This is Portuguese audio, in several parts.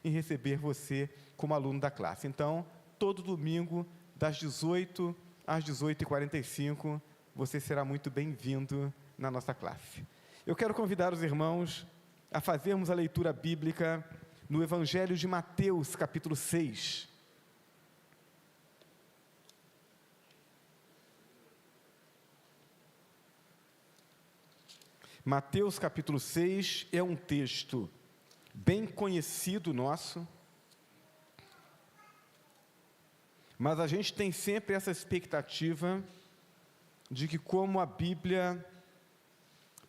em receber você como aluno da classe. Então, todo domingo, das 18 às 18h45, você será muito bem-vindo na nossa classe. Eu quero convidar os irmãos a fazermos a leitura bíblica no Evangelho de Mateus, capítulo 6. Mateus, capítulo 6, é um texto bem conhecido nosso, mas a gente tem sempre essa expectativa de que, como a Bíblia,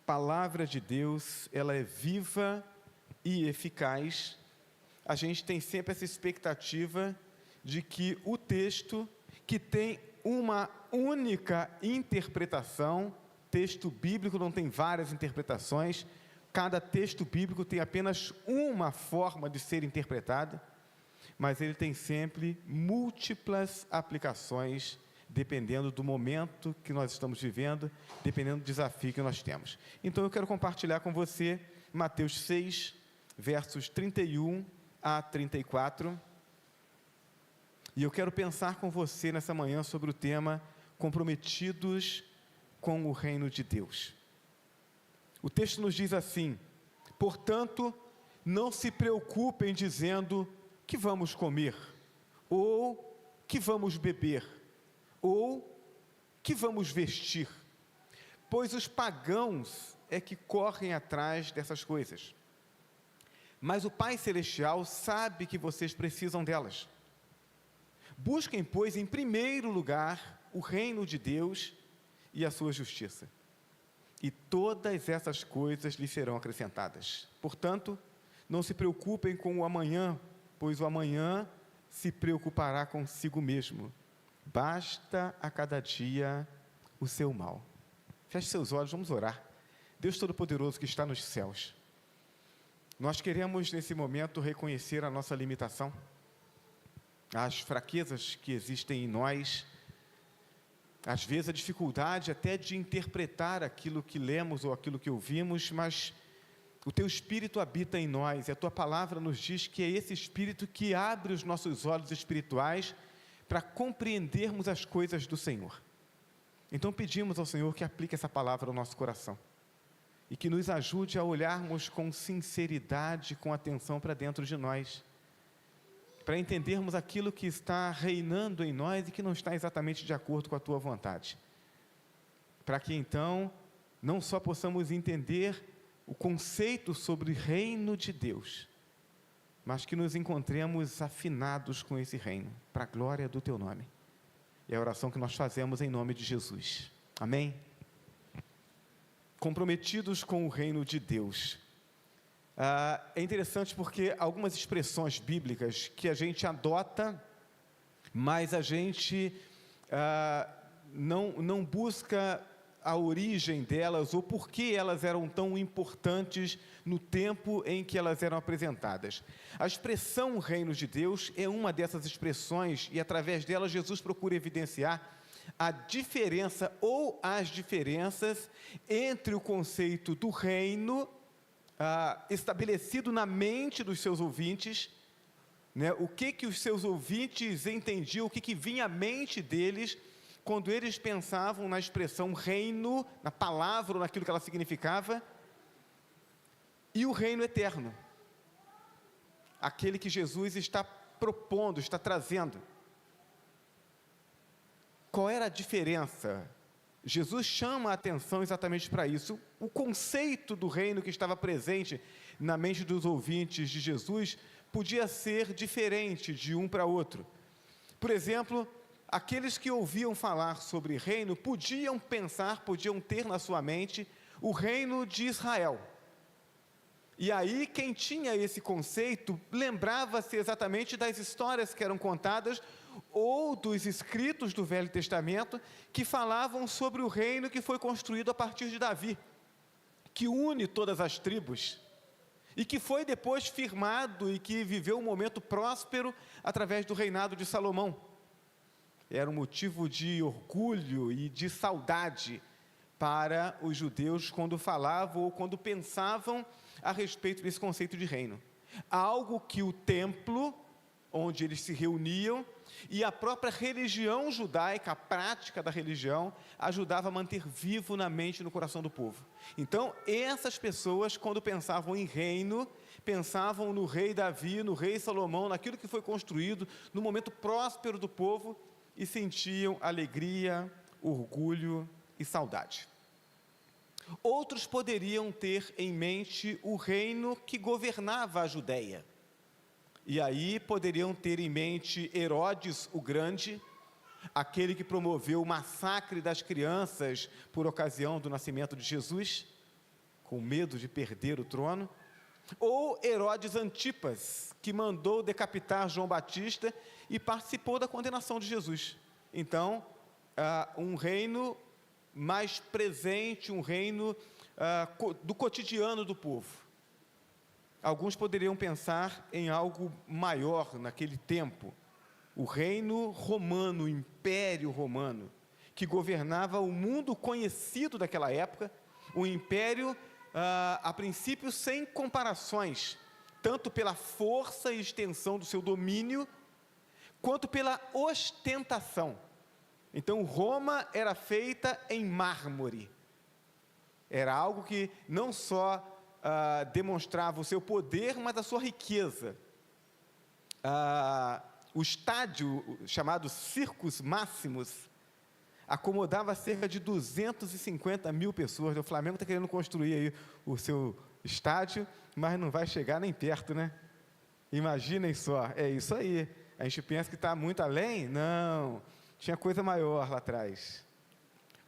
palavra de Deus, ela é viva e eficaz, a gente tem sempre essa expectativa de que o texto, que tem uma única interpretação, texto bíblico não tem várias interpretações, cada texto bíblico tem apenas uma forma de ser interpretado, mas ele tem sempre múltiplas aplicações, dependendo do momento que nós estamos vivendo, dependendo do desafio que nós temos. Então eu quero compartilhar com você Mateus 6, versos 31 a 34, e eu quero pensar com você nessa manhã sobre o tema comprometidos com o reino de Deus. O texto nos diz assim: portanto, não se preocupem dizendo que vamos comer, ou que vamos beber, ou que vamos vestir, pois os pagãos é que correm atrás dessas coisas. Mas o Pai Celestial sabe que vocês precisam delas. Busquem, pois, em primeiro lugar o reino de Deus e a sua justiça, e todas essas coisas lhes serão acrescentadas. Portanto, não se preocupem com o amanhã, pois o amanhã se preocupará consigo mesmo. Basta a cada dia o seu mal. Feche seus olhos, vamos orar. Deus Todo-Poderoso que está nos céus, nós queremos nesse momento reconhecer a nossa limitação, as fraquezas que existem em nós, às vezes a dificuldade até de interpretar aquilo que lemos ou aquilo que ouvimos, mas o Teu Espírito habita em nós, e a Tua Palavra nos diz que é esse Espírito que abre os nossos olhos espirituais para compreendermos as coisas do Senhor. Então pedimos ao Senhor que aplique essa palavra ao nosso coração, e que nos ajude a olharmos com sinceridade, com atenção para dentro de nós, para entendermos aquilo que está reinando em nós e que não está exatamente de acordo com a Tua vontade, para que então não só possamos entender o conceito sobre reino de Deus, mas que nos encontremos afinados com esse reino, para a glória do Teu nome. É a oração que nós fazemos em nome de Jesus. Amém? Comprometidos com o reino de Deus. É interessante porque algumas expressões bíblicas que a gente adota, mas a gente não busca a origem delas ou por que elas eram tão importantes no tempo em que elas eram apresentadas. A expressão reino de Deus é uma dessas expressões, e através dela Jesus procura evidenciar a diferença ou as diferenças entre o conceito do reino estabelecido na mente dos seus ouvintes, né? O que os seus ouvintes entendiam, o que vinha à mente deles quando eles pensavam na expressão reino, na palavra ou naquilo que ela significava, e o reino eterno, aquele que Jesus está propondo, está trazendo. Qual era a diferença? Jesus chama a atenção exatamente para isso. O conceito do reino que estava presente na mente dos ouvintes de Jesus podia ser diferente de um para outro. Por exemplo, aqueles que ouviam falar sobre reino podiam ter na sua mente o reino de Israel. E aí quem tinha esse conceito lembrava-se exatamente das histórias que eram contadas ou dos escritos do Velho Testamento que falavam sobre o reino que foi construído a partir de Davi, que une todas as tribos e que foi depois firmado e que viveu um momento próspero através do reinado de Salomão. Era um motivo de orgulho e de saudade para os judeus quando falavam ou quando pensavam a respeito desse conceito de reino. algo que o templo, onde eles se reuniam, e a própria religião judaica, a prática da religião, ajudava a manter vivo na mente e no coração do povo. Então, essas pessoas, quando pensavam em reino, pensavam no rei Davi, no rei Salomão, naquilo que foi construído, no momento próspero do povo, e sentiam alegria, orgulho e saudade. Outros poderiam ter em mente o reino que governava a Judéia. E aí poderiam ter em mente Herodes o Grande, aquele que promoveu o massacre das crianças por ocasião do nascimento de Jesus, com medo de perder o trono, ou Herodes Antipas, que mandou decapitar João Batista e participou da condenação de Jesus. Então, um reino mais presente, um reino do cotidiano do povo. Alguns poderiam pensar em algo maior naquele tempo, o reino romano, o império romano, que governava o mundo conhecido daquela época, um império, a princípio, sem comparações, tanto pela força e extensão do seu domínio, quanto pela ostentação. Então, Roma era feita em mármore, era algo que não só demonstrava o seu poder, mas a sua riqueza. O estádio, chamado Circus Maximus, acomodava cerca de 250 mil pessoas. O Flamengo está querendo construir aí o seu estádio, mas não vai chegar nem perto, né? Imaginem só, é isso aí. A gente pensa que está muito além? Não, tinha coisa maior lá atrás.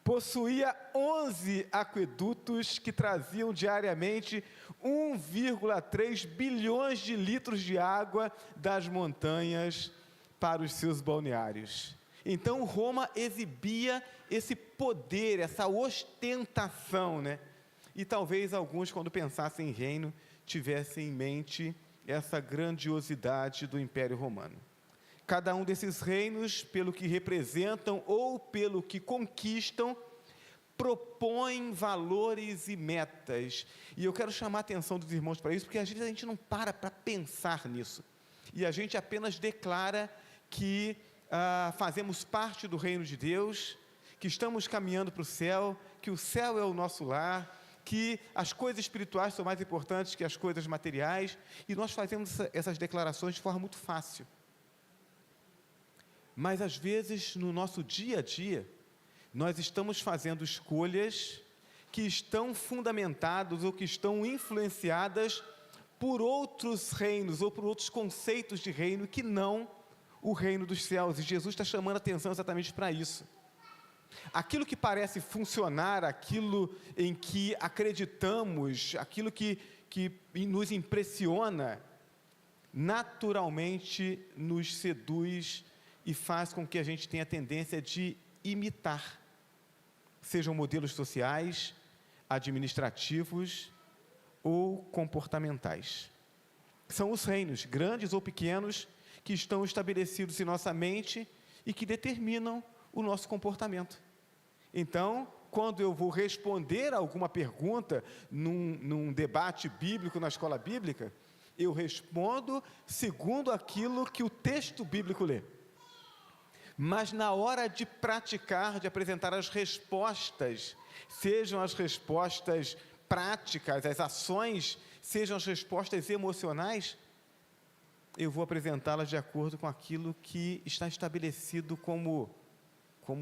Possuía 11 aquedutos que traziam diariamente 1,3 bilhões de litros de água das montanhas para os seus balneários. Então, Roma exibia esse poder, essa ostentação, né? E talvez alguns, quando pensassem em reino, tivessem em mente essa grandiosidade do Império Romano. Cada um desses reinos, pelo que representam ou pelo que conquistam, propõem valores e metas. E eu quero chamar a atenção dos irmãos para isso, porque às vezes a gente não para pensar nisso. E a gente apenas declara que fazemos parte do reino de Deus, que estamos caminhando para o céu, que o céu é o nosso lar, que as coisas espirituais são mais importantes que as coisas materiais, e nós fazemos essas declarações de forma muito fácil. Mas às vezes, no nosso dia a dia, nós estamos fazendo escolhas que estão fundamentadas ou que estão influenciadas por outros reinos ou por outros conceitos de reino que não o reino dos céus. E Jesus está chamando a atenção exatamente para isso. Aquilo que parece funcionar, aquilo em que acreditamos, aquilo que nos impressiona, naturalmente nos seduz e faz com que a gente tenha a tendência de imitar, sejam modelos sociais, administrativos ou comportamentais. São os reinos, grandes ou pequenos, que estão estabelecidos em nossa mente e que determinam o nosso comportamento. Então, quando eu vou responder a alguma pergunta num debate bíblico, na escola bíblica, eu respondo segundo aquilo que o texto bíblico lê. Mas na hora de praticar, de apresentar as respostas, sejam as respostas práticas, as ações, sejam as respostas emocionais, eu vou apresentá-las de acordo com aquilo que está estabelecido como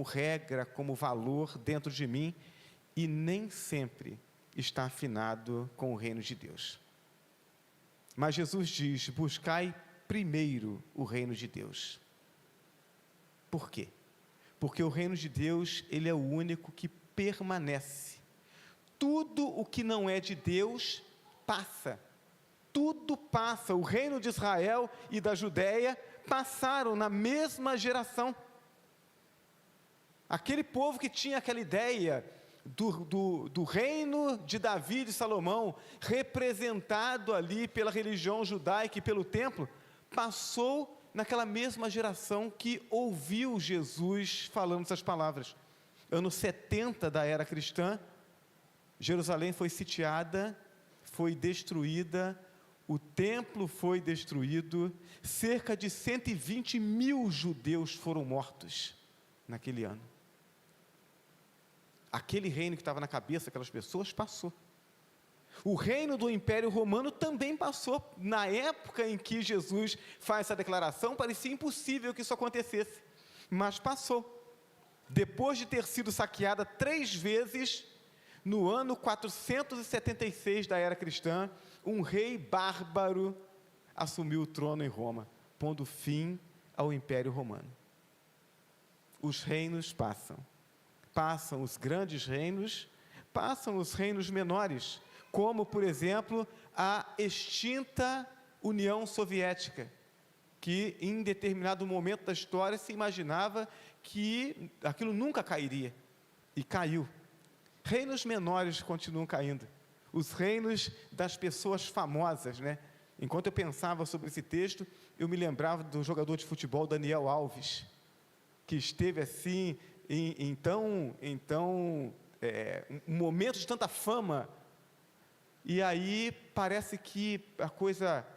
regra, como valor dentro de mim, e nem sempre está afinado com o reino de Deus. Mas Jesus diz: buscai primeiro o reino de Deus. Por quê? Porque o reino de Deus, ele é o único que permanece. Tudo o que não é de Deus, passa. Tudo passa. O reino de Israel e da Judéia passaram na mesma geração. Aquele povo que tinha aquela ideia do reino de Davi e de Salomão, representado ali pela religião judaica e pelo templo, passou naquela mesma geração que ouviu Jesus falando essas palavras. Anos 70 da era cristã, Jerusalém foi sitiada, foi destruída, o templo foi destruído, cerca de 120 mil judeus foram mortos naquele ano. Aquele reino que estava na cabeça daquelas pessoas passou. O reino do Império Romano também passou. Na época em que Jesus faz essa declaração, parecia impossível que isso acontecesse, mas passou. Depois de ter sido saqueada 3 vezes, no ano 476 da era cristã, um rei bárbaro assumiu o trono em Roma, pondo fim ao Império Romano. Os reinos passam. Passam os grandes reinos, passam os reinos menores, como, por exemplo, a extinta União Soviética, que em determinado momento da história se imaginava que aquilo nunca cairia, e caiu. Reinos menores continuam caindo, os reinos das pessoas famosas, né? Enquanto eu pensava sobre esse texto, eu me lembrava do jogador de futebol Daniel Alves, que esteve assim, um momento de tanta fama, e aí parece que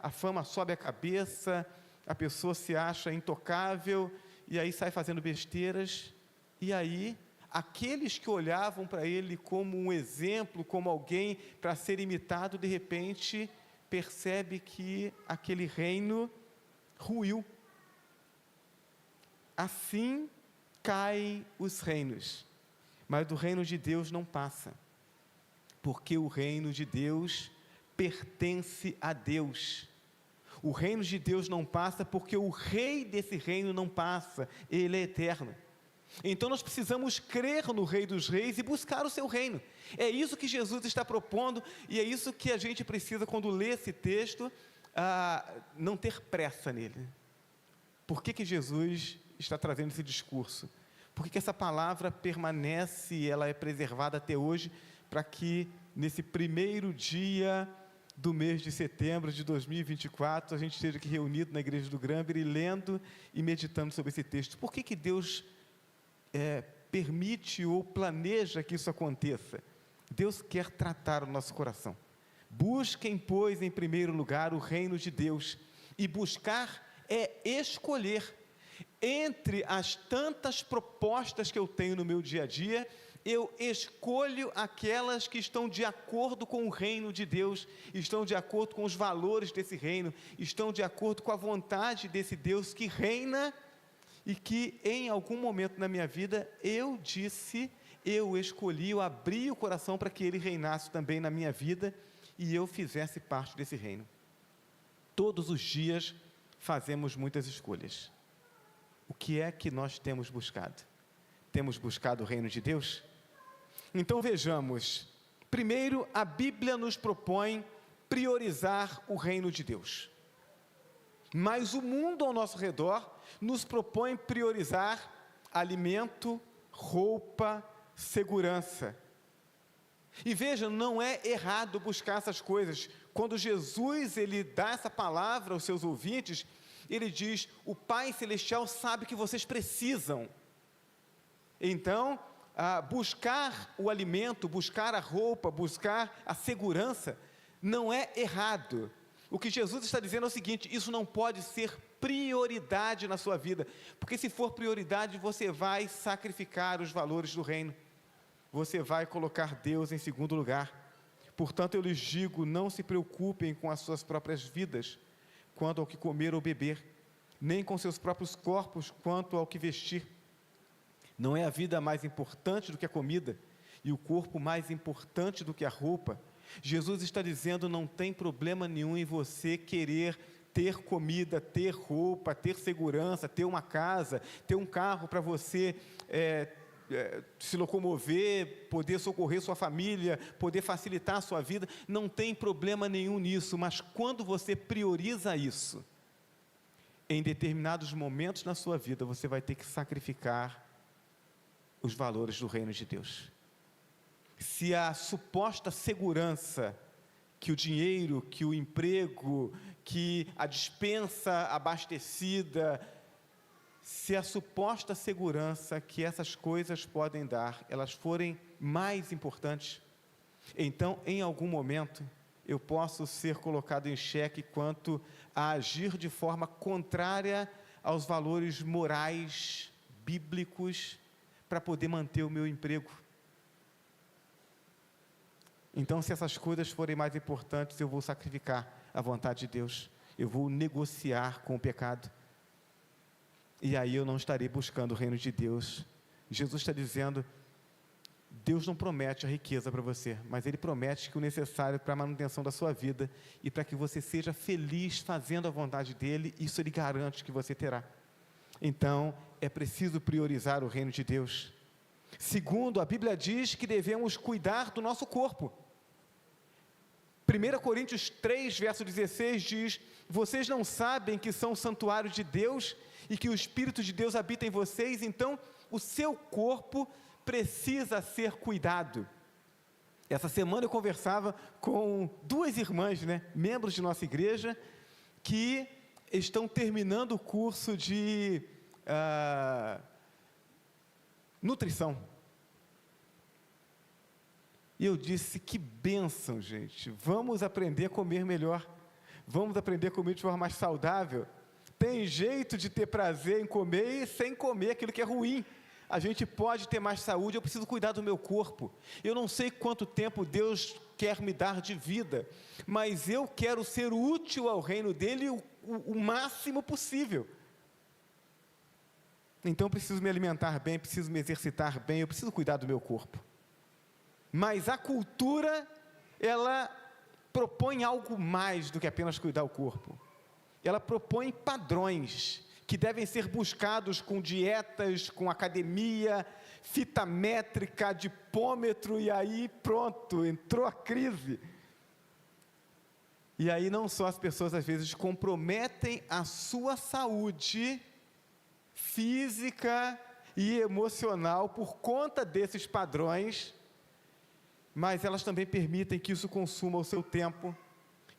a fama sobe a cabeça, a pessoa se acha intocável, e aí sai fazendo besteiras, e aí aqueles que olhavam para ele como um exemplo, como alguém para ser imitado, de repente percebe que aquele reino ruiu. Assim caem os reinos, mas do reino de Deus não passa, porque o reino de Deus pertence a Deus. O reino de Deus não passa porque o rei desse reino não passa, ele é eterno. Então nós precisamos crer no Rei dos Reis e buscar o seu reino. É isso que Jesus está propondo, e é isso que a gente precisa, quando lê esse texto, não ter pressa nele. Por que Jesus está trazendo esse discurso? Por que essa palavra permanece e ela é preservada até hoje, para que nesse primeiro dia do mês de setembro de 2024, a gente esteja aqui reunido na igreja do Granbury, lendo e meditando sobre esse texto? Por que Deus permite ou planeja que isso aconteça? Deus quer tratar o nosso coração. Busquem, pois, em primeiro lugar o reino de Deus, e buscar é escolher. Entre as tantas propostas que eu tenho no meu dia a dia, eu escolho aquelas que estão de acordo com o reino de Deus, estão de acordo com os valores desse reino, estão de acordo com a vontade desse Deus que reina, e que em algum momento na minha vida eu escolhi, eu abri o coração para que Ele reinasse também na minha vida, e eu fizesse parte desse reino. Todos os dias fazemos muitas escolhas. O que é que nós temos buscado? Temos buscado o reino de Deus? Então vejamos, primeiro, a Bíblia nos propõe priorizar o reino de Deus, mas o mundo ao nosso redor nos propõe priorizar alimento, roupa, segurança. E veja, não é errado buscar essas coisas. Quando Jesus ele dá essa palavra aos seus ouvintes, ele diz: o Pai Celestial sabe que vocês precisam. Então, buscar o alimento, buscar a roupa, buscar a segurança, não é errado. O que Jesus está dizendo é o seguinte: isso não pode ser prioridade na sua vida, porque se for prioridade, você vai sacrificar os valores do reino, você vai colocar Deus em segundo lugar. Portanto, eu lhes digo, não se preocupem com as suas próprias vidas, quanto ao que comer ou beber, nem com seus próprios corpos, quanto ao que vestir. Não é a vida mais importante do que a comida, e o corpo mais importante do que a roupa? Jesus está dizendo, não tem problema nenhum em você querer ter comida, ter roupa, ter segurança, ter uma casa, ter um carro para você se locomover, poder socorrer sua família, poder facilitar a sua vida. Não tem problema nenhum nisso, mas quando você prioriza isso, em determinados momentos na sua vida, você vai ter que sacrificar os valores do reino de Deus. Se a suposta segurança, que o dinheiro, que o emprego, que a despensa abastecida, se a suposta segurança que essas coisas podem dar, elas forem mais importantes, então, em algum momento, eu posso ser colocado em xeque quanto a agir de forma contrária aos valores morais, bíblicos, para poder manter o meu emprego. Então, se essas coisas forem mais importantes, eu vou sacrificar a vontade de Deus, eu vou negociar com o pecado, e aí eu não estarei buscando o reino de Deus. Jesus está dizendo, Deus não promete a riqueza para você, mas Ele promete que o necessário para a manutenção da sua vida, e para que você seja feliz fazendo a vontade dEle, isso Ele garante que você terá. Então, é preciso priorizar o reino de Deus. Segundo, a Bíblia diz que devemos cuidar do nosso corpo. 1 Coríntios 3, verso 16 diz, vocês não sabem que são o santuário de Deus, e que o Espírito de Deus habita em vocês, então o seu corpo precisa ser cuidado. Essa semana eu conversava com duas irmãs, membros de nossa igreja, que estão terminando o curso de nutrição. E eu disse, que bênção, gente, vamos aprender a comer melhor, vamos aprender a comer de forma mais saudável. Tem jeito de ter prazer em comer e sem comer aquilo que é ruim. A gente pode ter mais saúde, eu preciso cuidar do meu corpo. Eu não sei quanto tempo Deus quer me dar de vida, mas eu quero ser útil ao reino dEle o máximo possível. Então eu preciso me alimentar bem, preciso me exercitar bem, eu preciso cuidar do meu corpo. Mas a cultura, ela propõe algo mais do que apenas cuidar do corpo. Ela propõe padrões que devem ser buscados com dietas, com academia, fita métrica, dipômetro, e aí pronto, entrou a crise. E aí não só as pessoas às vezes comprometem a sua saúde física e emocional por conta desses padrões, mas elas também permitem que isso consuma o seu tempo,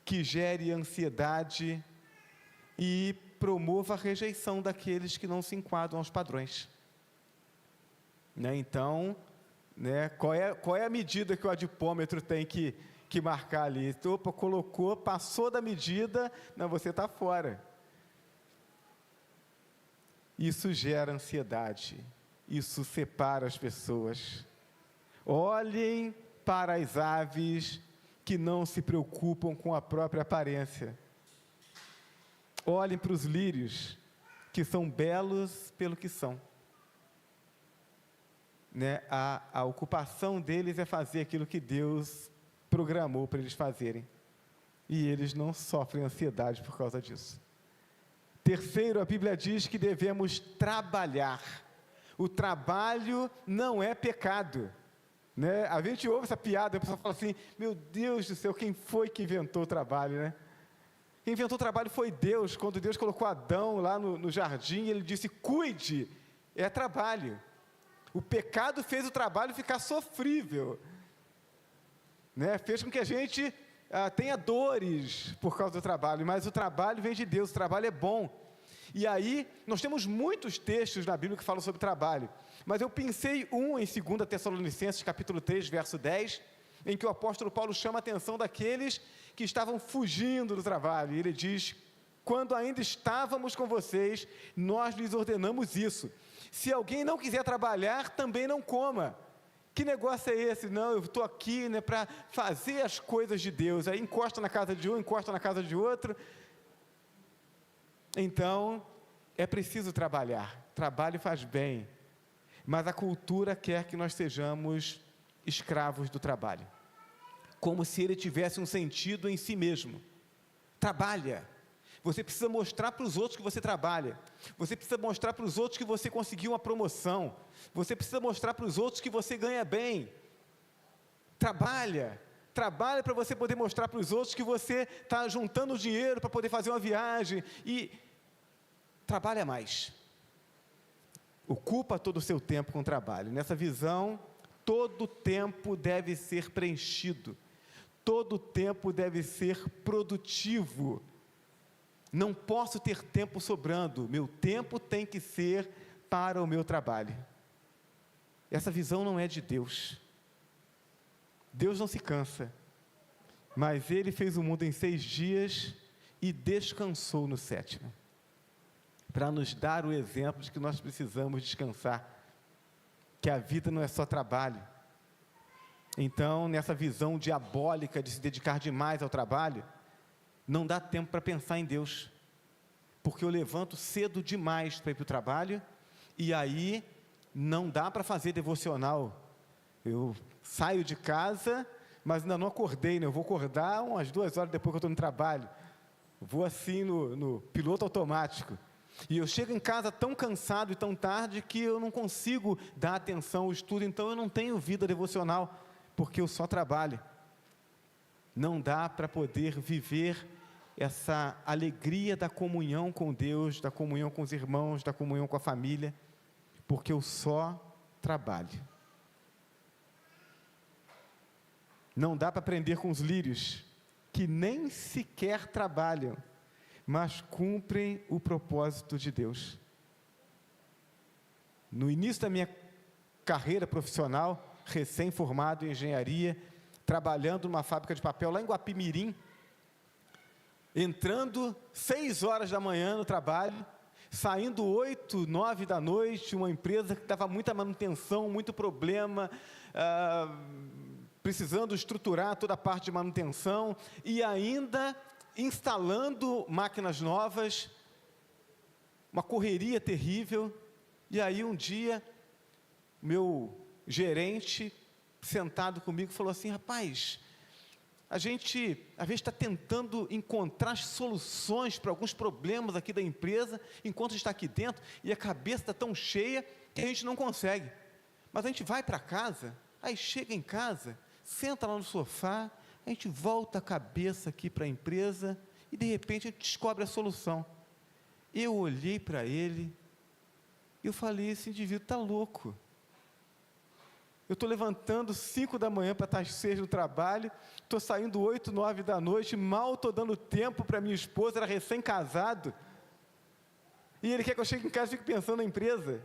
que gere ansiedade e promova a rejeição daqueles que não se enquadram aos padrões. Então, qual é a medida que o adipômetro tem que marcar ali? Opa, colocou, passou da medida, não, você está fora. Isso gera ansiedade, isso separa as pessoas. Olhem para as aves que não se preocupam com a própria aparência. Olhem para os lírios, que são belos pelo que são. A ocupação deles é fazer aquilo que Deus programou para eles fazerem. E eles não sofrem ansiedade por causa disso. Terceiro, a Bíblia diz que devemos trabalhar. O trabalho não é pecado. A gente ouve essa piada, a pessoa fala assim, meu Deus do céu, quem foi que inventou o trabalho, Quem inventou o trabalho foi Deus. Quando Deus colocou Adão lá no jardim, Ele disse, cuide, é trabalho. O pecado fez o trabalho ficar sofrível, fez com que a gente tenha dores por causa do trabalho, mas o trabalho vem de Deus, o trabalho é bom. E aí, nós temos muitos textos na Bíblia que falam sobre trabalho, mas eu pensei em 2 Tessalonicenses, capítulo 3, verso 10, em que o apóstolo Paulo chama a atenção daqueles que estavam fugindo do trabalho, e ele diz, quando ainda estávamos com vocês, nós lhes ordenamos isso, se alguém não quiser trabalhar, também não coma. Que negócio é esse? Não, eu estou aqui para fazer as coisas de Deus, aí encosta na casa de um, encosta na casa de outro. Então, é preciso trabalhar, trabalho faz bem, mas a cultura quer que nós sejamos escravos do trabalho, como se ele tivesse um sentido em si mesmo. Trabalha, você precisa mostrar para os outros que você trabalha, você precisa mostrar para os outros que você conseguiu uma promoção, você precisa mostrar para os outros que você ganha bem. Trabalha para você poder mostrar para os outros que você está juntando dinheiro para poder fazer uma viagem, e trabalha mais, ocupa todo o seu tempo com trabalho. Nessa visão, todo o tempo deve ser preenchido, todo o tempo deve ser produtivo. Não posso ter tempo sobrando, meu tempo tem que ser para o meu trabalho. Essa visão não é de Deus. Deus não se cansa. Mas ele fez o mundo em 6 dias e descansou no 7º, para nos dar o exemplo de que nós precisamos descansar, que a vida não é só trabalho. Então, nessa visão diabólica de se dedicar demais ao trabalho, não dá tempo para pensar em Deus, porque eu levanto cedo demais para ir para o trabalho, e aí não dá para fazer devocional. Eu saio de casa, mas ainda não acordei, né? Eu vou acordar umas 2 horas depois que eu estou no trabalho, vou assim no piloto automático, e eu chego em casa tão cansado e tão tarde, que eu não consigo dar atenção ao estudo, então eu não tenho vida devocional, porque eu só trabalho. Não dá para poder viver essa alegria da comunhão com Deus, da comunhão com os irmãos, da comunhão com a família, porque eu só trabalho. Não dá para aprender com os lírios, que nem sequer trabalham, mas cumprem o propósito de Deus. No início da minha carreira profissional, recém-formado em engenharia, trabalhando numa fábrica de papel lá em Guapimirim, entrando 6 horas da manhã no trabalho, saindo 8, 9 da noite, uma empresa que dava muita manutenção, muito problema, precisando estruturar toda a parte de manutenção, e ainda instalando máquinas novas, uma correria terrível. E aí um dia, meu gerente, sentado comigo, falou assim: rapaz, a gente às vezes está tentando encontrar soluções para alguns problemas aqui da empresa, enquanto está aqui dentro, e a cabeça está tão cheia que a gente não consegue. Mas a gente vai para casa, aí chega em casa, senta lá no sofá, a gente volta a cabeça aqui para a empresa, e de repente a gente descobre a solução. Eu olhei para ele, e eu falei: esse indivíduo está louco. Eu estou levantando 5 da manhã para estar às 6 no trabalho, estou saindo 8, 9 da noite, mal estou dando tempo para minha esposa, era recém-casado, e ele quer que eu chegue em casa e fique pensando na empresa.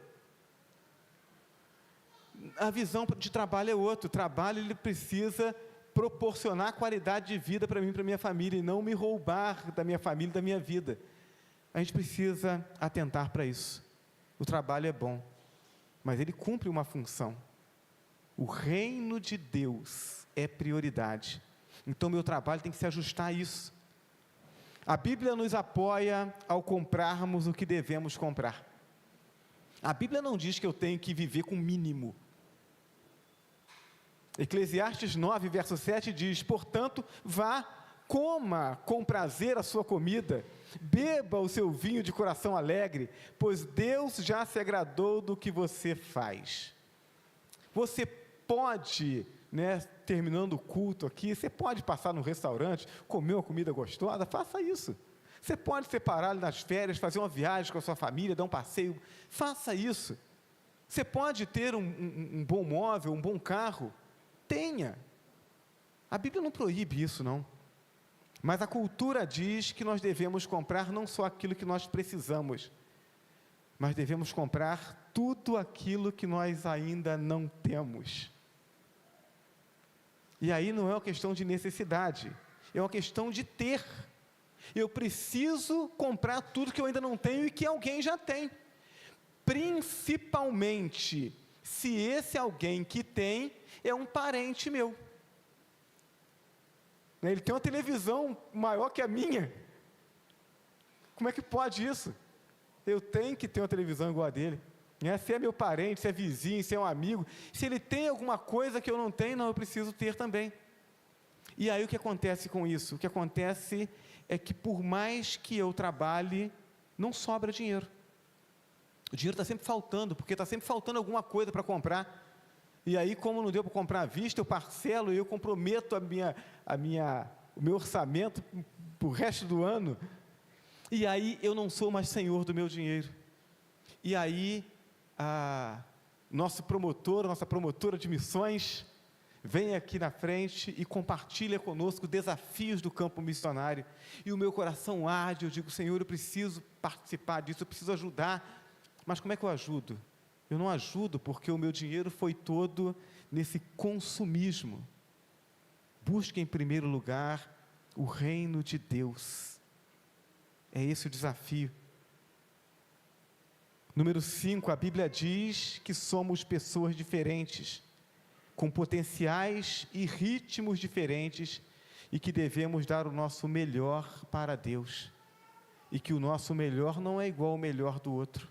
A visão de trabalho é outra. O trabalho, ele precisa proporcionar qualidade de vida para mim e para minha família, e não me roubar da minha família e da minha vida. A gente precisa atentar para isso. O trabalho é bom, mas ele cumpre uma função. O reino de Deus é prioridade, então meu trabalho tem que se ajustar a isso. A Bíblia nos apoia ao comprarmos o que devemos comprar. A Bíblia não diz que eu tenho que viver com o mínimo. Eclesiastes 9, verso 7 diz: portanto, vá, coma com prazer a sua comida, beba o seu vinho de coração alegre, pois Deus já se agradou do que você faz. Você pode, terminando o culto aqui, você pode passar no restaurante, comer uma comida gostosa, faça isso. Você pode separar nas férias, fazer uma viagem com a sua família, dar um passeio, faça isso. Você pode ter um bom móvel, um bom carro, tenha. A Bíblia não proíbe isso, não. Mas a cultura diz que nós devemos comprar não só aquilo que nós precisamos, mas devemos comprar tudo aquilo que nós ainda não temos. E aí não é uma questão de necessidade, é uma questão de ter. Eu preciso comprar tudo que eu ainda não tenho e que alguém já tem, principalmente se esse alguém que tem é um parente meu. Ele tem uma televisão maior que a minha. Como é que pode isso? Eu tenho que ter uma televisão igual a dele. Se é meu parente, se é vizinho, se é um amigo, se ele tem alguma coisa que eu não tenho, não, eu preciso ter também. E aí o que acontece com isso? O que acontece é que por mais que eu trabalhe, não sobra dinheiro. O dinheiro está sempre faltando, porque está sempre faltando alguma coisa para comprar. E aí, como não deu para comprar à vista, eu parcelo e eu comprometo o meu orçamento para o resto do ano. E aí eu não sou mais senhor do meu dinheiro. E aí nossa promotora de missões, vem aqui na frente e compartilha conosco desafios do campo missionário. E o meu coração arde, eu digo: Senhor, eu preciso participar disso, eu preciso ajudar. Mas como é que eu ajudo? Eu não ajudo porque o meu dinheiro foi todo nesse consumismo. Busque em primeiro lugar o reino de Deus. É esse o desafio. Número 5, a Bíblia diz que somos pessoas diferentes, com potenciais e ritmos diferentes, e que devemos dar o nosso melhor para Deus, e que o nosso melhor não é igual ao melhor do outro,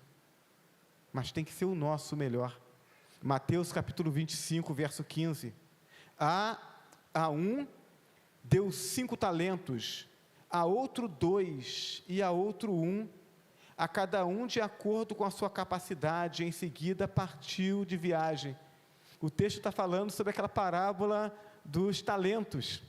mas tem que ser o nosso melhor. Mateus capítulo 25, verso 15, a um deu 5 talentos, a outro 2, e a outro 1, a cada um de acordo com a sua capacidade. Em seguida partiu de viagem. O texto está falando sobre aquela parábola dos talentos.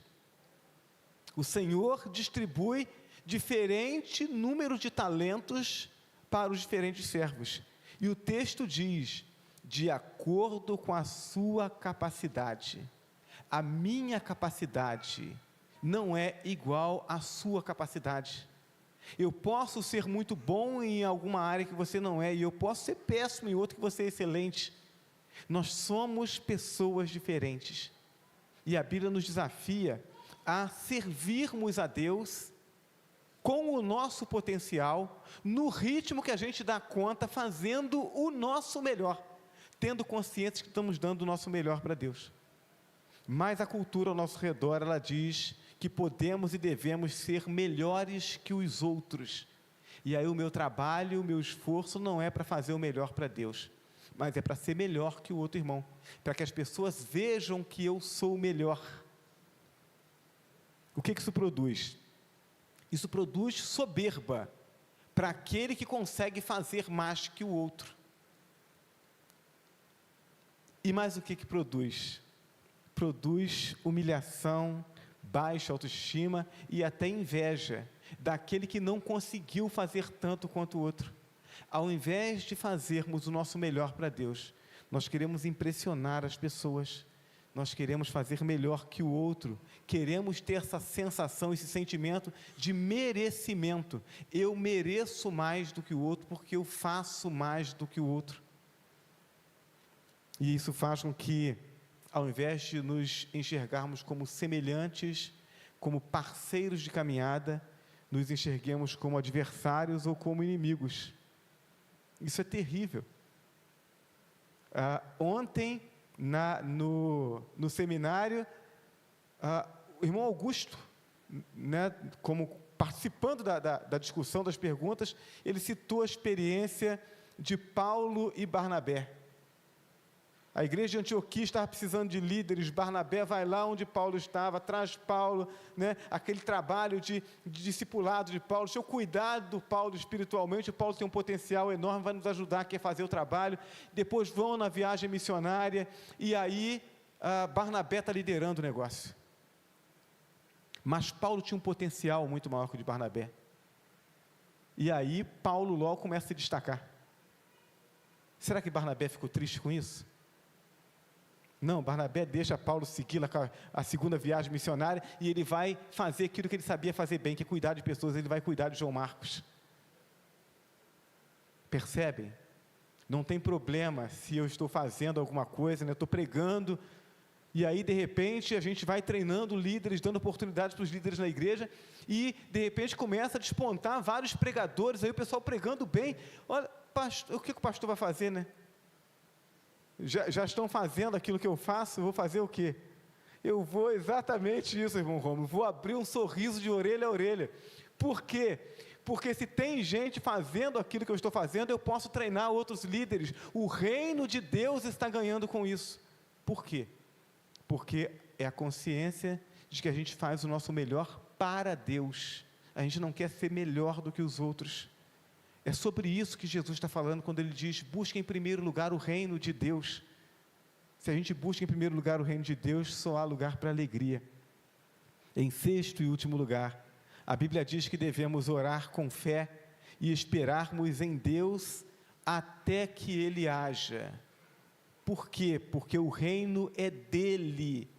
O Senhor distribui diferente número de talentos para os diferentes servos, e o texto diz, de acordo com a sua capacidade. A minha capacidade não é igual à sua capacidade. Eu posso ser muito bom em alguma área que você não é, e eu posso ser péssimo em outra que você é excelente. Nós somos pessoas diferentes, e a Bíblia nos desafia a servirmos a Deus com o nosso potencial, no ritmo que a gente dá conta, fazendo o nosso melhor, tendo consciência que estamos dando o nosso melhor para Deus. Mas a cultura ao nosso redor, ela diz que podemos e devemos ser melhores que os outros, e aí o meu trabalho, o meu esforço não é para fazer o melhor para Deus, mas é para ser melhor que o outro irmão, para que as pessoas vejam que eu sou melhor. O que isso produz? Isso produz soberba, para aquele que consegue fazer mais que o outro. E mais o que produz? Produz humilhação, baixa autoestima e até inveja, daquele que não conseguiu fazer tanto quanto o outro. Ao invés de fazermos o nosso melhor para Deus, nós queremos impressionar as pessoas, nós queremos fazer melhor que o outro, queremos ter essa sensação, esse sentimento de merecimento. Eu mereço mais do que o outro, porque eu faço mais do que o outro. E isso faz com que, ao invés de nos enxergarmos como semelhantes, como parceiros de caminhada, nos enxerguemos como adversários ou como inimigos. Isso é terrível. Ontem, no seminário, o irmão Augusto, como participando da discussão, das perguntas, ele citou a experiência de Paulo e Barnabé. A igreja de Antioquia estava precisando de líderes, Barnabé vai lá onde Paulo estava, traz Paulo, aquele trabalho de discipulado de Paulo, seu cuidado do Paulo espiritualmente. O Paulo tem um potencial enorme, vai nos ajudar aqui a fazer o trabalho. Depois vão na viagem missionária, e aí Barnabé está liderando o negócio. Mas Paulo tinha um potencial muito maior que o de Barnabé. E aí Paulo logo começa a se destacar. Será que Barnabé ficou triste com isso? Não, Barnabé deixa Paulo seguir a segunda viagem missionária, e ele vai fazer aquilo que ele sabia fazer bem, que é cuidar de pessoas. Ele vai cuidar de João Marcos. Percebem? Não tem problema se eu estou fazendo alguma coisa, eu estou pregando, e aí de repente a gente vai treinando líderes, dando oportunidades para os líderes na igreja, e de repente começa a despontar vários pregadores, aí o pessoal pregando bem. Olha, pastor, o que o pastor vai fazer, Já estão fazendo aquilo que eu faço, eu vou fazer o quê? Eu vou exatamente isso, irmão Romulo, vou abrir um sorriso de orelha a orelha. Por quê? Porque se tem gente fazendo aquilo que eu estou fazendo, eu posso treinar outros líderes. O reino de Deus está ganhando com isso. Por quê? Porque é a consciência de que a gente faz o nosso melhor para Deus. A gente não quer ser melhor do que os outros. É sobre isso que Jesus está falando quando ele diz: busque em primeiro lugar o reino de Deus. Se a gente busca em primeiro lugar o reino de Deus, só há lugar para alegria. Em sexto e último lugar, a Bíblia diz que devemos orar com fé e esperarmos em Deus até que Ele haja. Por quê? Porque o reino é dele.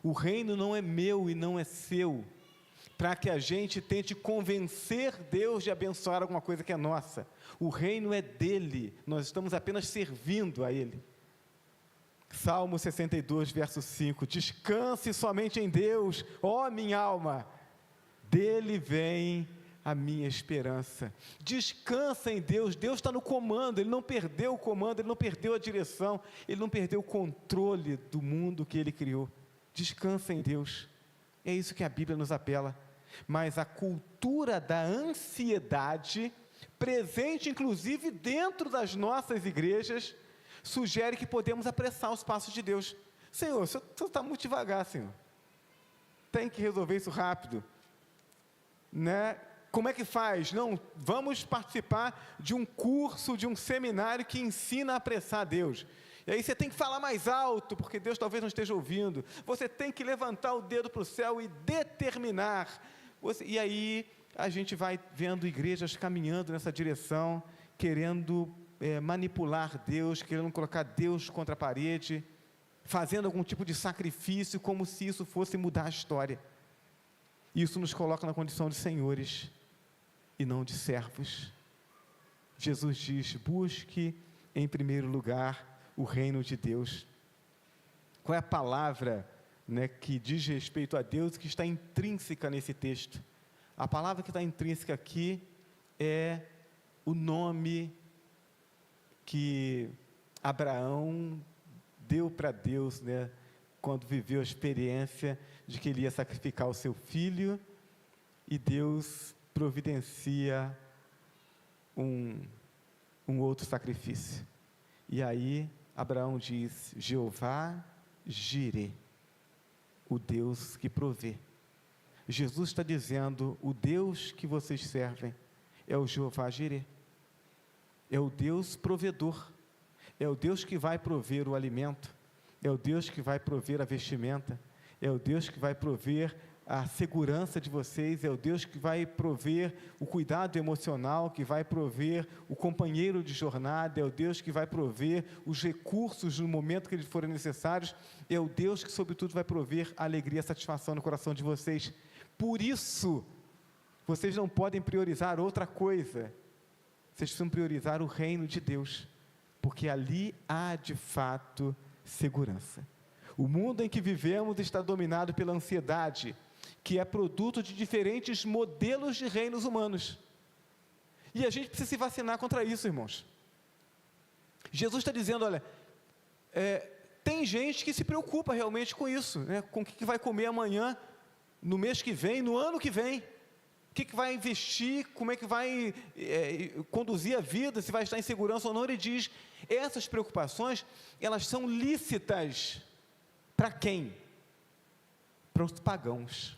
O reino não é meu e não é seu, para que a gente tente convencer Deus de abençoar alguma coisa que é nossa. O reino é dele, nós estamos apenas servindo a Ele. Salmo 62, verso 5, descanse somente em Deus, ó minha alma, dele vem a minha esperança. Descansa em Deus, Deus está no comando, Ele não perdeu o comando, Ele não perdeu a direção, Ele não perdeu o controle do mundo que Ele criou. Descansa em Deus, é isso que a Bíblia nos apela. Mas a cultura da ansiedade, presente inclusive dentro das nossas igrejas, sugere que podemos apressar os passos de Deus. Senhor, o Senhor está muito devagar, Senhor, tem que resolver isso rápido, né? Como é que faz? Não, vamos participar de um curso, de um seminário que ensina a apressar Deus. E aí você tem que falar mais alto, porque Deus talvez não esteja ouvindo. Você tem que levantar o dedo para o céu e determinar. E aí a gente vai vendo igrejas caminhando nessa direção, querendo manipular Deus, querendo colocar Deus contra a parede, fazendo algum tipo de sacrifício, como se isso fosse mudar a história. Isso nos coloca na condição de senhores e não de servos. Jesus diz: busque em primeiro lugar o reino de Deus. Qual é a palavra, né, que diz respeito a Deus, que está intrínseca nesse texto? A palavra que está intrínseca aqui é o nome que Abraão deu para Deus, né, quando viveu a experiência de que ele ia sacrificar o seu filho, e Deus providencia um outro sacrifício. E aí Abraão diz: Jeová Jirê, o Deus que provê. Jesus está dizendo: o Deus que vocês servem é o Jeová Jirê, é o Deus provedor, é o Deus que vai prover o alimento, é o Deus que vai prover a vestimenta, é o Deus que vai prover a segurança de vocês, é o Deus que vai prover o cuidado emocional, que vai prover o companheiro de jornada, é o Deus que vai prover os recursos no momento que eles forem necessários, é o Deus que, sobretudo, vai prover a alegria e a satisfação no coração de vocês. Por isso, vocês não podem priorizar outra coisa, vocês precisam priorizar o reino de Deus, porque ali há, de fato, segurança. O mundo em que vivemos está dominado pela ansiedade, que é produto de diferentes modelos de reinos humanos, e a gente precisa se vacinar contra isso, irmãos. Jesus está dizendo: olha, tem gente que se preocupa realmente com isso, né? Com o que vai comer amanhã, no mês que vem, no ano que vem, o que vai investir, como é que vai conduzir a vida, se vai estar em segurança ou não. Ele diz: essas preocupações, elas são lícitas. Para quem? Para os pagãos,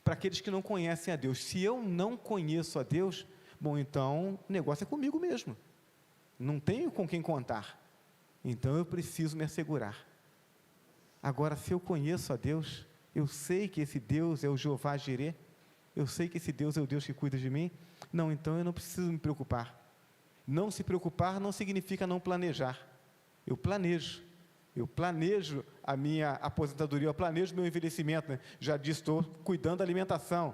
para aqueles que não conhecem a Deus. Se eu não conheço a Deus, bom, então o negócio é comigo mesmo, não tenho com quem contar, então eu preciso me assegurar. Agora, se eu conheço a Deus, eu sei que esse Deus é o Jeová Jirê, eu sei que esse Deus é o Deus que cuida de mim, não, então eu não preciso me preocupar. Não se preocupar não significa não planejar. Eu planejo a minha aposentadoria, eu planejo o meu envelhecimento, né? Já disse, estou cuidando da alimentação.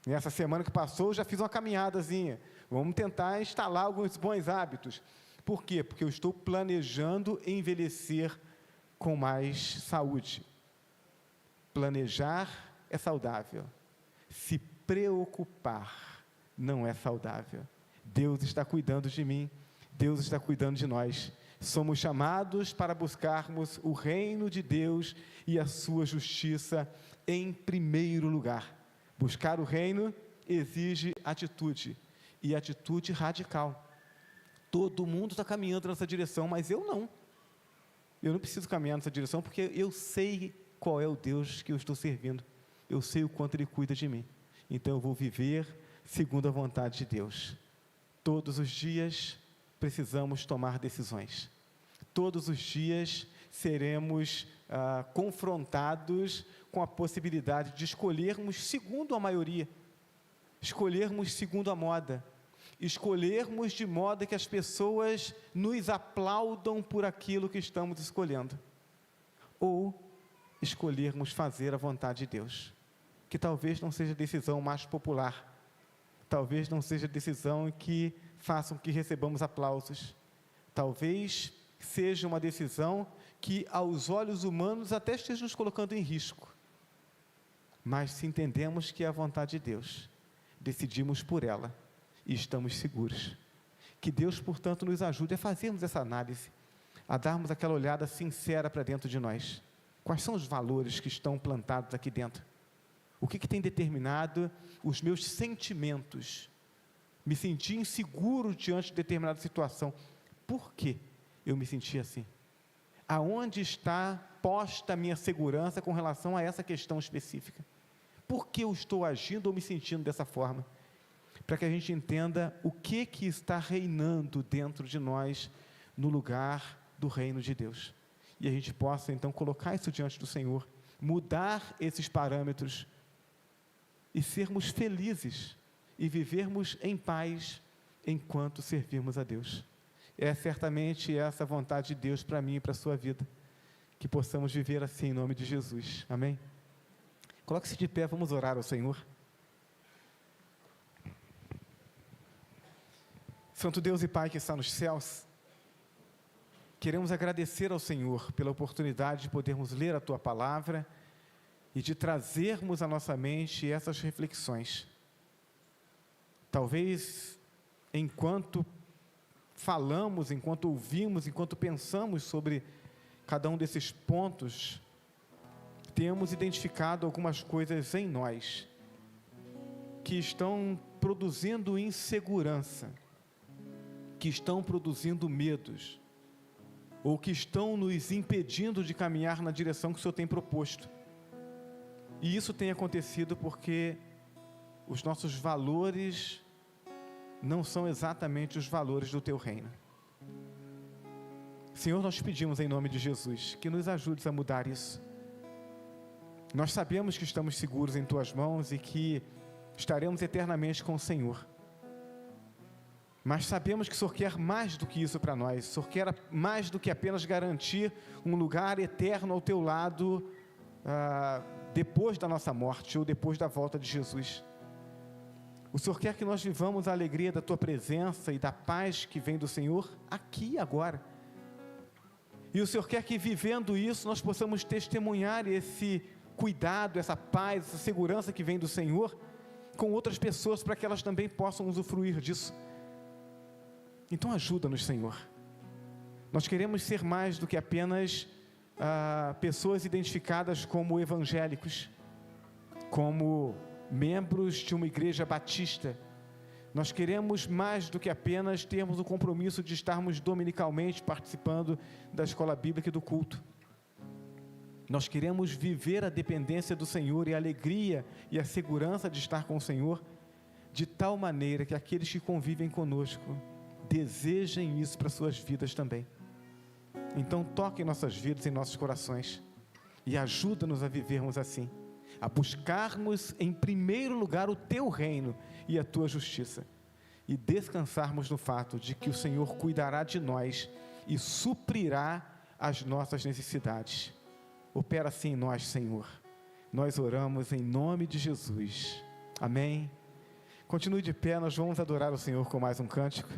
Nessa semana que passou, já fiz uma caminhadazinha. Vamos tentar instalar alguns bons hábitos. Por quê? Porque eu estou planejando envelhecer com mais saúde. Planejar é saudável. Se preocupar não é saudável. Deus está cuidando de mim, Deus está cuidando de nós. Somos chamados para buscarmos o reino de Deus e a sua justiça em primeiro lugar. Buscar o reino exige atitude, e atitude radical. Todo mundo está caminhando nessa direção, mas eu não. Eu não preciso caminhar nessa direção, porque eu sei qual é o Deus que eu estou servindo. Eu sei o quanto Ele cuida de mim. Então eu vou viver segundo a vontade de Deus. Todos os dias precisamos tomar decisões. Todos os dias seremos confrontados com a possibilidade de escolhermos segundo a maioria, escolhermos segundo a moda, escolhermos de modo que as pessoas nos aplaudam por aquilo que estamos escolhendo, ou escolhermos fazer a vontade de Deus, que talvez não seja a decisão mais popular, talvez não seja a decisão que faça com que recebamos aplausos, talvez seja uma decisão que aos olhos humanos até esteja nos colocando em risco. Mas se entendemos que é a vontade de Deus, decidimos por ela e estamos seguros. Que Deus, portanto, nos ajude a fazermos essa análise, a darmos aquela olhada sincera para dentro de nós. Quais são os valores que estão plantados aqui dentro? O que tem determinado os meus sentimentos? Me senti inseguro diante de determinada situação. Por que eu me senti assim? Aonde está posta a minha segurança com relação a essa questão específica? Por que eu estou agindo ou me sentindo dessa forma? Para que a gente entenda o que está reinando dentro de nós, no lugar do reino de Deus. E a gente possa, então, colocar isso diante do Senhor, mudar esses parâmetros e sermos felizes e vivermos em paz enquanto servirmos a Deus. É certamente essa a vontade de Deus para mim e para a sua vida, que possamos viver assim em nome de Jesus. Amém? Coloque-se de pé, vamos orar ao Senhor. Santo Deus e Pai que está nos céus, queremos agradecer ao Senhor pela oportunidade de podermos ler a Tua Palavra e de trazermos à nossa mente essas reflexões. Talvez, enquanto falamos, enquanto ouvimos, enquanto pensamos sobre cada um desses pontos, temos identificado algumas coisas em nós que estão produzindo insegurança, que estão produzindo medos, ou que estão nos impedindo de caminhar na direção que o Senhor tem proposto. E isso tem acontecido porque os nossos valores não são exatamente os valores do Teu reino. Senhor, nós te pedimos em nome de Jesus, que nos ajudes a mudar isso. Nós sabemos que estamos seguros em Tuas mãos e que estaremos eternamente com o Senhor. Mas sabemos que o Senhor quer mais do que isso para nós. O Senhor quer mais do que apenas garantir um lugar eterno ao Teu lado, depois da nossa morte ou depois da volta de Jesus. O Senhor quer que nós vivamos a alegria da Tua presença e da paz que vem do Senhor aqui e agora. E o Senhor quer que, vivendo isso, nós possamos testemunhar esse cuidado, essa paz, essa segurança que vem do Senhor com outras pessoas, para que elas também possam usufruir disso. Então ajuda-nos, Senhor. Nós queremos ser mais do que apenas pessoas identificadas como evangélicos, como membros de uma igreja batista. Nós queremos mais do que apenas termos o compromisso de estarmos dominicalmente participando da escola bíblica e do culto. Nós queremos viver a dependência do Senhor e a alegria e a segurança de estar com o Senhor, de tal maneira que aqueles que convivem conosco desejem isso para suas vidas também. Então toque em nossas vidas, em nossos corações, e ajuda-nos a vivermos assim, a buscarmos em primeiro lugar o Teu reino e a Tua justiça, e descansarmos no fato de que o Senhor cuidará de nós e suprirá as nossas necessidades. Opera assim em nós, Senhor. Nós oramos em nome de Jesus. Amém. Continue de pé, nós vamos adorar o Senhor com mais um cântico.